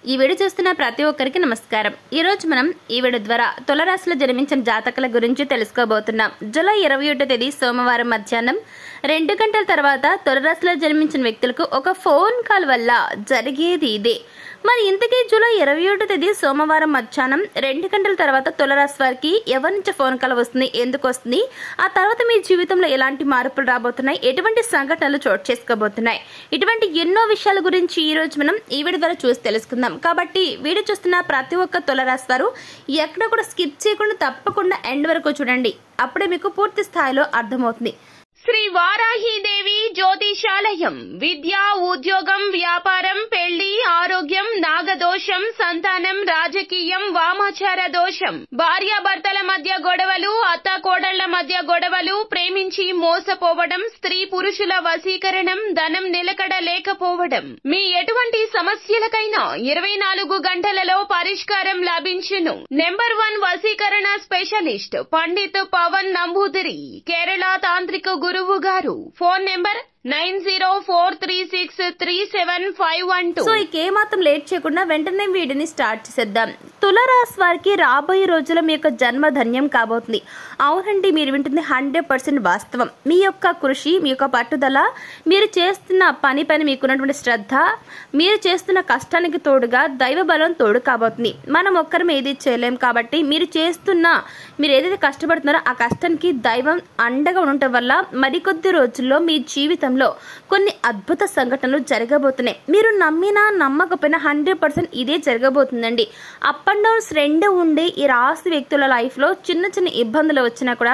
ఈ వీడియో చూస్తున్న ప్రతి ఒక్కరికి నమస్కారం. ఈ రోజు మనం ఈ వీడియో ద్వారా తులారాశిలో జన్మించిన జాతకుల గురించి తెలుసుకోబోతున్నాం. జూలై 21వ తేదీ సోమవారం మధ్యాహ్నం 2 గంటల తర్వాత తులారాశిలో జన్మించిన వ్యక్తులకు ఒక ఫోన్ కాల్ వల్ల జరిగేది ఇదే. మరి ఇంతకీ జూలై 21వ తేదీ సోమవారం మధ్యాహ్నం 2 గంటల తర్వాత తులారాశి వారికి ఎవరి నుంచి ఫోన్ కాల్ వస్తుంది, ఎందుకు వస్తుంది, ఆ తర్వాత మీ జీవితంలో ఎలాంటి మార్పులు రాబోతున్నాయి, ఎటువంటి సంఘటనలు చోటు చేసుకోబోతున్నాయి, ఇటువంటి ఎన్నో విషయాల గురించి ఈ రోజు మనం ఈ వీడియో ద్వారా చూసి తెలుసుకుందాం. కాబట్టి వీడియో చూస్తున్న ప్రతి ఒక్క తులారాశి వారు ఎక్కడ కూడా స్కిప్ చేయకుండా తప్పకుండా ఎండ్ వరకు చూడండి. అప్పుడే మీకు పూర్తి స్థాయిలో అర్థమవుతుంది. శ్రీ వారాహీదేవి జ్యోతిషాలయం. విద్య, ఉద్యోగం, వ్యాపారం, పెళ్లి, ఆరోగ్యం, నాగదోషం, సంతానం, రాజకీయం, వామాచార దోషం, భార్యాభర్తల మధ్య గొడవలు, అత్తాకోడళ్ల మధ్య గొడవలు, ప్రేమించి మోసపోవడం, స్త్రీ పురుషుల వశీకరణం, ధనం నిలకడ లేకపోవడం, మీ ఎటువంటి సమస్యలకైనా 24 గంటలలో పరిష్కారం లభించును. నెంబర్ 1 వశీకరణ స్పెషలిస్ట్ పండిత్ పవన్ నంబూదిరి, కేరళ తాంత్రిక గురువు గారు. Phone number 9043637512. సో ఇక ఏమాత్రం లేట్ చేయకుండా వెంటనే వీడియోని స్టార్ట్ చేసేద్దాం. తులారాశి వారికి రాబోయే రోజుల్లో మీ యొక్క జన్మ ధన్యం కాబోతుంది. అవునండి, మీరు వింటుంది 100% వాస్తవం. మీ యొక్క కృషి, మీ యొక్క పట్టుదల, మీరు చేస్తున్న పని మీకున్నటువంటి శ్రద్ధ, మీరు చేస్తున్న కష్టానికి తోడుగా దైవ బలం తోడు కాబోతుంది. మనం ఒక్కరం ఏది చేయలేం కాబట్టి మీరు ఏదైతే కష్టపడుతున్నారో ఆ కష్టానికి దైవం అండగా ఉండటం వల్ల మరికొద్ది రోజుల్లో మీ జీవితంలో కొన్ని అద్భుత సంఘటనలు జరగబోతున్నాయి. మీరు నమ్మినా నమ్మకపోయినా 100% ఇదే జరగబోతుందండి. అప్ అండ్ డౌన్స్ రెండు ఉండే ఈ రాశి వ్యక్తుల లైఫ్ లో చిన్న చిన్న ఇబ్బందులు వచ్చినా కూడా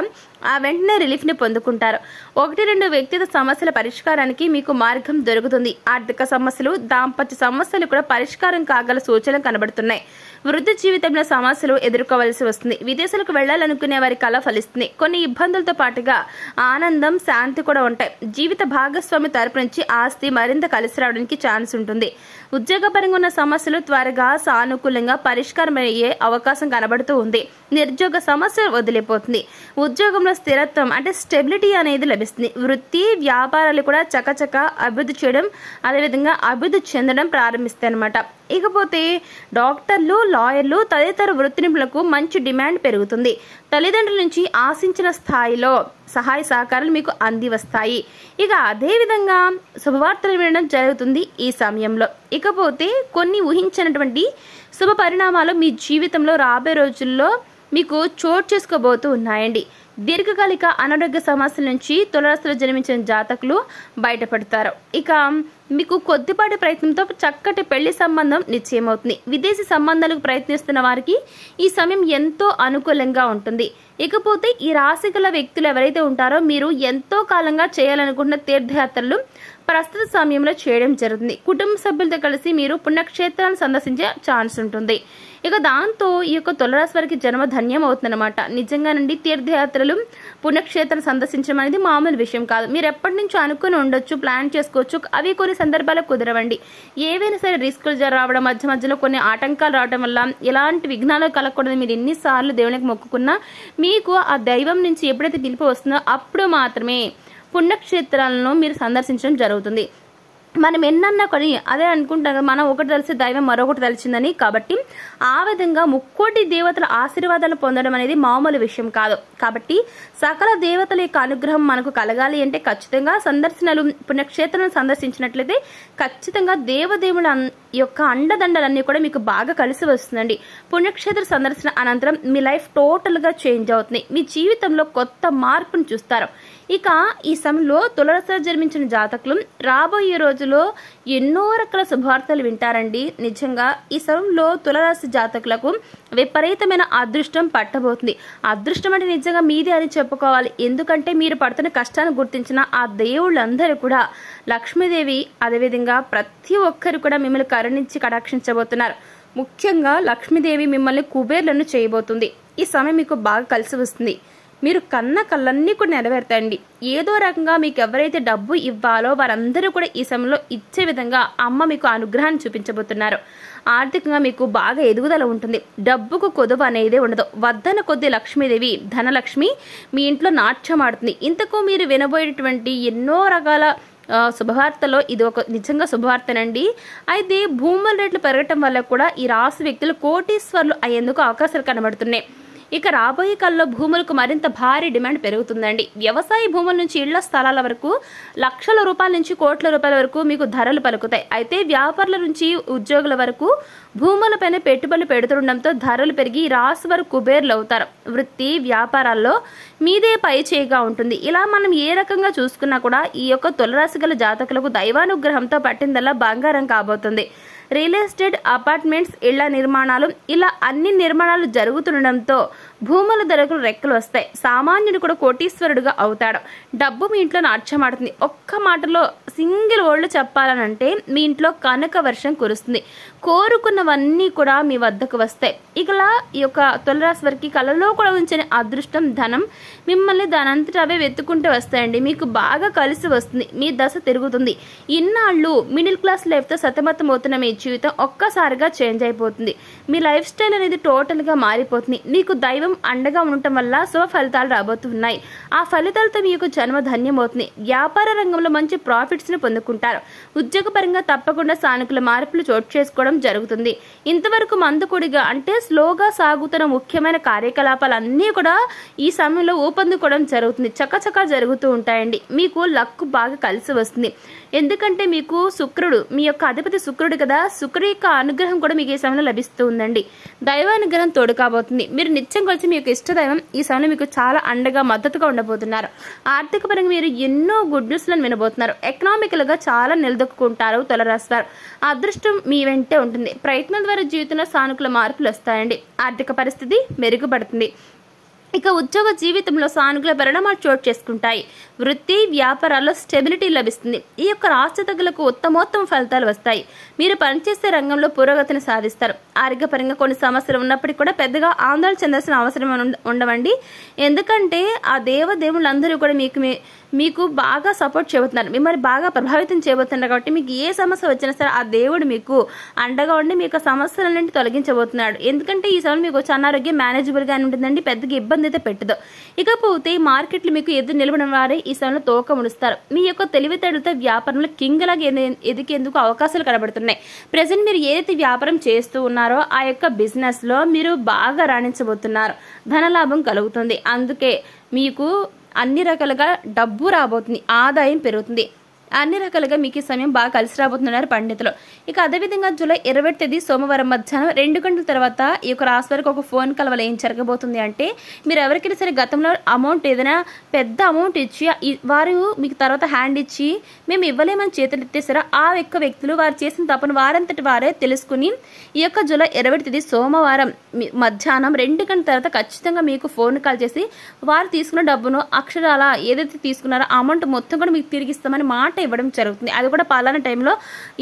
ఆ వెంటనే రిలీఫ్ ని పొందుకుంటారు. 1-2 వ్యక్తిగత సమస్యల పరిష్కారానికి మీకు మార్గం దొరుకుతుంది. ఆర్థిక సమస్యలు, దాంపత్య సమస్యలు కూడా పరిష్కారం కాగల సూచనలు కనబడుతున్నాయి. వృద్ధి జీవితంలో సమస్యలు ఎదుర్కోవాల్సి వస్తుంది. విదేశాలకు వెళ్లాలనుకునే వారి కళ ఫలిస్తుంది. కొన్ని ఇబ్బందులతో పాటుగా ఆనందం, శాంతి కూడా ఉంటాయి. జీవిత భాగస్వామి తరపు నుంచి ఆస్తి మరింత కలిసి రావడానికి ఛాన్స్ ఉంటుంది. ఉద్యోగపరంగా ఉన్న సమస్యలు త్వరగా సానుకూలంగా పరిష్కారం అయ్యే అవకాశం కనబడుతూ ఉంది. నిరుద్యోగ సమస్య వదిలిపోతుంది. ఉద్యోగంలో స్థిరత్వం అంటే స్టెబిలిటీ అనేది లభిస్తుంది. వృత్తి వ్యాపారాలు కూడా చకచక అభివృద్ధి చేయడం, అదేవిధంగా అభివృద్ధి చెందడం ప్రారంభిస్తాయి అన్నమాట. ఇకపోతే డాక్టర్లు, లాయర్లు తదితర వృత్తి నిపుణులకు మంచి డిమాండ్ పెరుగుతుంది. తల్లిదండ్రుల నుంచి ఆశించిన స్థాయిలో సహాయ సహకారాలు మీకు అంది వస్తాయి. ఇక అదే విధంగా శుభవార్తలు వినడం జరుగుతుంది ఈ సమయంలో. ఇకపోతే కొన్ని ఊహించినటువంటి శుభ పరిణామాలు మీ జీవితంలో రాబోయే రోజుల్లో మీకు చోటు చేసుకోబోతూ ఉన్నాయండి. దీర్ఘకాలిక అనారోగ్య సమస్యల నుంచి తులారాశిలో జన్మించిన జాతకులు బయటపడతారు. ఇక మీకు కొద్దిపాటి ప్రయత్నంతో చక్కటి పెళ్లి సంబంధం నిశ్చయమవుతుంది. విదేశీ సంబంధాలకు ప్రయత్నిస్తున్న వారికి ఈ సమయం ఎంతో అనుకూలంగా ఉంటుంది. ఇకపోతే ఈ రాశి గల వ్యక్తులు ఎవరైతే ఉంటారో మీరు ఎంతో కాలంగా చేయాలనుకుంటున్న తీర్థయాత్రలు ప్రస్తుత సమయంలో చేయడం జరుగుతుంది. కుటుంబ సభ్యులతో కలిసి మీరు పుణ్యక్షేత్రాలను సందర్శించే ఛాన్స్ ఉంటుంది. ఇక దాంతో ఈ యొక్క తులారాశి వారికి జన్మ ధన్యం అవుతుందన్నమాట. నిజంగానండి, తీర్థయాత్రలు పుణ్యక్షేత్రం సందర్శించడం అనేది మామూలు విషయం కాదు. మీరు ఎప్పటి నుంచో అనుకుని ఉండొచ్చు, ప్లాన్ చేసుకోవచ్చు. అవి కొన్ని సందర్భాల్లో కుదరవండి. ఏవైనా సరే రిస్కులు రావడం, మధ్యలో కొన్ని ఆటంకాలు రావడం వల్ల ఎలాంటి విఘ్నాలు కలగకూడదు. మీరు ఎన్నిసార్లు దేవునికి మొక్కుకున్నా మీకు ఆ దైవం నుంచి ఎప్పుడైతే పిలుపు వస్తుందో అప్పుడు మాత్రమే పుణ్యక్షేత్రాలను మీరు సందర్శించడం జరుగుతుంది. మనం ఎన్నన్నా కానీ అదే అనుకుంటాం కదా, మనం ఒకటి తెలిసి దైవం మరొకటి తెలిసిందని. కాబట్టి ఆ విధంగా ముక్కోటి దేవతల ఆశీర్వాదాలు పొందడం అనేది మామూలు విషయం కాదు. కాబట్టి సకల దేవతల యొక్క అనుగ్రహం మనకు కలగాలి అంటే ఖచ్చితంగా సందర్శనలు, పుణ్యక్షేత్రాలను సందర్శించినట్లయితే ఖచ్చితంగా దేవదేవుల యొక్క అండదండలన్నీ కూడా మీకు బాగా కలిసి వస్తుందండి. పుణ్యక్షేత్ర సందర్శన అనంతరం మీ లైఫ్ టోటల్ గా చేంజ్ అవుతుంది. మీ జీవితంలో కొత్త మార్పును చూస్తారు. ఇక ఈ సమయంలో తులారాశిలో జన్మించిన జాతకులు రాబోయే రోజుల్లో ఎన్నో రకాల శుభవార్తలు వింటారండి. నిజంగా ఈ సమయంలో తులారాశి జాతకులకు విపరీతమైన అదృష్టం పట్టబోతుంది. అదృష్టం అంటే నిజంగా మీదే అని చెప్పుకోవాలి. ఎందుకంటే మీరు పడుతున్న కష్టాన్ని గుర్తించిన ఆ దేవుళ్ళందరూ కూడా లక్ష్మీదేవి, అదేవిధంగా ప్రతి ఒక్కరు కూడా మిమ్మల్ని కరుణించి కటాక్షించబోతున్నారు. ముఖ్యంగా లక్ష్మీదేవి మిమ్మల్ని కుబేర్లను చేయబోతుంది. ఈ సమయం మీకు బాగా కలిసి వస్తుంది. మీరు కన్న కళ్ళన్నీ కూడా నెరవేరుతాయండి. ఏదో రకంగా మీకు ఎవరైతే డబ్బు ఇవ్వాలో వారందరూ కూడా ఈ సమయంలో ఇచ్చే విధంగా అమ్మ మీకు అనుగ్రహాన్ని చూపించబోతున్నారు. ఆర్థికంగా మీకు బాగా ఎదుగుదల ఉంటుంది. డబ్బుకు కొదువ అనేది ఉండదు. వద్దన కొద్ది లక్ష్మీదేవి, ధనలక్ష్మి మీ ఇంట్లో నాట్యం ఆడుతుంది. ఇంతకు మీరు వినబోయేటువంటి ఎన్నో రకాల శుభవార్తలో ఇది ఒక నిజంగా శుభవార్తనండి. అయితే భూముల రేట్లు పెరగటం వల్ల కూడా ఈ రాశి వ్యక్తులు కోటీశ్వర్లు అయ్యేందుకు అవకాశాలు కనబడుతున్నాయి. ఇక రాబోయే కాలంలో భూములకు మరింత భారీ డిమాండ్ పెరుగుతుందండి. వ్యవసాయ భూముల నుంచి ఇళ్ల స్థలాల వరకు లక్షల రూపాయల నుంచి కోట్ల రూపాయల వరకు మీకు ధరలు పలుకుతాయి. అయితే వ్యాపారుల నుంచి ఉద్యోగుల వరకు భూములపైన పెట్టుబడులు పెడుతుండటంతో ధరలు పెరిగి రాశి వారు కుబేర్లు అవుతారు. వృత్తి వ్యాపారాల్లో మీదే పై చేయిగా ఉంటుంది. ఇలా మనం ఏ రకంగా చూసుకున్నా కూడా ఈ యొక్క తులరాశి గల జాతకులకు దైవానుగ్రహంతో పట్టిందల్లా బంగారం కాబోతుంది. రియల్ ఎస్టేట్, అపార్ట్మెంట్స్, ఇళ్ల నిర్మాణాలు ఇలా అన్ని నిర్మాణాలు జరుగుతుండటంతో భూముల ధరకు రెక్కలు వస్తాయి. సామాన్యుడు కూడా కోటీశ్వరుడుగా అవుతాడు. డబ్బు మీ ఇంట్లో నాట్యమాడుతుంది. ఒక్క మాటలో సింగిల్ వర్డ్ చెప్పాలనంటే మీ ఇంట్లో కనక వర్షం కురుస్తుంది. కోరుకున్నవన్నీ కూడా మీ వద్దకు వస్తాయి. ఇలా ఈ యొక్క తులరాశి వారికి కళలో కూడా ఉంచిన అదృష్టం, ధనం మిమ్మల్ని దానంతట అవే వెతుకుంటూ వస్తాయండి. మీకు బాగా కలిసి వస్తుంది. మీ దశ తిరుగుతుంది. ఇన్నాళ్ళు మిడిల్ క్లాస్ లైఫ్తో సతమతం అవుతున్న మీ జీవితం ఒక్కసారిగా చేంజ్ అయిపోతుంది. మీ లైఫ్ స్టైల్ అనేది టోటల్ గా మారిపోతుంది. మీకు దైవం అండగా ఉండటం వల్ల శుభ ఫలితాలు రాబోతున్నాయి. ఆ ఫలితాలతో మీకు జన్మ ధన్యమవుతుంది. వ్యాపార రంగంలో మంచి ప్రాఫిట్స్ ని పొందుకుంటారు. ఉద్యోగపరంగా తప్పకుండా సానుకూల మార్పులు చోటు చేసుకోవడం జరుగుతుంది. ఇంతవరకు మందకొడిగా అంటే స్లోగా సాగుతున్న ముఖ్యమైన కార్యకలాపాలన్నీ కూడా ఈ సమయంలో ఊపందుకోవడం జరుగుతుంది. చకచకా జరుగుతూ ఉంటాయండి. మీకు లక్ బాగా కలిసి వస్తుంది. ఎందుకంటే మీకు శుక్రుడు, మీ యొక్క అధిపతి శుక్రుడు కదా, శుక్రుడి యొక్క అనుగ్రహం కూడా మీకు ఈ సమయంలో లభిస్తూ ఉందండి. దైవానుగ్రహం తోడు కాబోతుంది. మీరు నిత్యం కలిసి మీ యొక్క ఇష్టదైవం ఈ సమయంలో మీకు చాలా అండగా మద్దతుగా ఉండబోతున్నారు. ఆర్థిక పరంగా మీరు ఎన్నో గుడ్ న్యూస్ లను వినబోతున్నారు. ఎకనామికల్ గా చాలా నిలదొక్కుంటారు తులరాశి వారు. అదృష్టం మీ వెంటే ఉంటుంది. ప్రయత్నం ద్వారా జీవితంలో సానుకూల మార్పులు వస్తాయండి. ఆర్థిక పరిస్థితి మెరుగుపడుతుంది. ఇక ఉద్యోగ జీవితంలో సానుకూల పరిణామాలు చోటు చేసుకుంటాయి. వృత్తి వ్యాపారాల్లో స్టెబిలిటీ లభిస్తుంది. ఈ యొక్క రాష్ట్రతగులకు ఉత్తమోత్తమ ఫలితాలు వస్తాయి. మీరు పనిచేసే రంగంలో పురోగతిని సాధిస్తారు. ఆరోగ్యపరంగా కొన్ని సమస్యలు ఉన్నప్పటికీ కూడా పెద్దగా ఆందోళన చెందాల్సిన అవసరం ఉండవండి. ఎందుకంటే ఆ దేవదేవులందరూ కూడా మీకు బాగా సపోర్ట్ చేయబోతున్నారు. మిమ్మల్ని బాగా ప్రభావితం చేయబోతున్నారు. కాబట్టి మీకు ఏ సమస్య వచ్చినా సరే ఆ దేవుడు మీకు అండగా ఉండి మీకు సమస్యలన్నింటి తొలగించబోతున్నాడు. ఎందుకంటే ఈ సమయం మీకు అనారోగ్యం మేనేజబుల్ గా ఉంటుందండి. పెద్దగా ఇబ్బంది అయితే పెట్టదు. ఇకపోతే మార్కెట్లు మీకు ఎదురు నిలబడిన వారే ఈ సమయంలో తోక ముడుస్తారు. మీ యొక్క తెలివితేటలతో వ్యాపారంలో కింగ్ లాగా ఎదిగేందుకు అవకాశాలు కనబడుతున్నాయి. ప్రెసెంట్ మీరు ఏదైతే వ్యాపారం చేస్తూ ఉన్నారో ఆ యొక్క బిజినెస్ లో మీరు బాగా రాణించబోతున్నారు. ధనలాభం కలుగుతుంది. అందుకే మీకు అన్ని రకాలుగా డబ్బు రాబోతుంది. ఆదాయం పెరుగుతుంది. అన్ని రకాలుగా మీకు ఈ సమయం బాగా కలిసి రాబోతున్నారు పండితులు. ఇక అదేవిధంగా జూలై 20వ తేదీ సోమవారం మధ్యాహ్నం 2 గంటల తర్వాత ఈ యొక్క రాశి వారికి ఒక ఫోన్ కాల్ వల్ల ఏం జరగబోతుంది అంటే, మీరు ఎవరికైనా సరే గతంలో అమౌంట్ ఏదైనా పెద్ద అమౌంట్ ఇచ్చి వారు మీకు తర్వాత హ్యాండ్ ఇచ్చి మేము ఇవ్వలేమని చేతులు ఎత్తేసారో ఆ యొక్క వ్యక్తులు వారు చేసిన తప్పని వారంతటి వారే తెలుసుకుని ఈ యొక్క జూలై 20వ తేదీ సోమవారం మధ్యాహ్నం 2 గంటల తర్వాత ఖచ్చితంగా మీకు ఫోన్ కాల్ చేసి వారు తీసుకున్న డబ్బును అక్షరాల ఏదైతే తీసుకున్నారో అమౌంట్ మొత్తం కూడా మీకు తిరిగిస్తామని మాట ఇవ్వడం జరుగుతుంది. అది కూడా పలానా టైంలో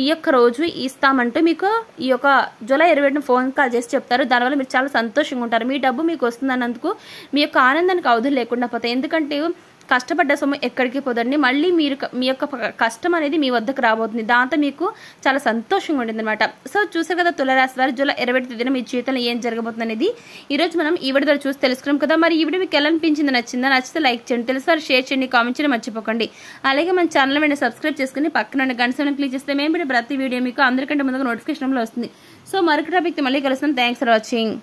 ఈ యొక్క రోజు ఇస్తామంటూ మీకు ఈ యొక్క జూలై 20న ఫోన్ కాల్ చేసి చెప్తారు. దానివల్ల మీరు చాలా సంతోషంగా ఉంటారు. మీ డబ్బు మీకు వస్తుందన్నందుకు మీ యొక్క ఆనందానికి అవధులు లేకుండా పోతాయి. ఎందుకంటే కష్టపడ్డ సొమ్ము ఎక్కడికి పోదండి. మళ్ళీ మీ యొక్క కష్టం అనేది మీ వద్దకు రాబోతుంది. దాంతో మీకు చాలా సంతోషంగా ఉంటుంది అనమాట. సో చూసారు కదా తులరాశి వారు జూలై 20వ తేదీన మీ జీవితంలో ఏం జరగబోతుంది అనేది ఈ రోజు మనం ఈ వీడియో చూసి తెలుసుకున్నాం కదా. మరి ఈ వీడియో మీకు ఎలా అనిపించింది? నచ్చితే లైక్ చేయండి, తెలుసు షేర్ చేయండి, కామెంట్ చేయడం మర్చిపోకండి. అలాగే మన ఛానల్ మీద సబ్స్క్రైబ్ చేసుకుని పక్కన గంట సింబల్ క్లిక్ చేస్తే మేము ప్రతి వీడియో మీకు అందరికంటే ముందుగా నోటిఫికేషన్లో వస్తుంది. సో మరొక టాపిక్ మళ్ళీ కలుస్తాం. Thanks for watching.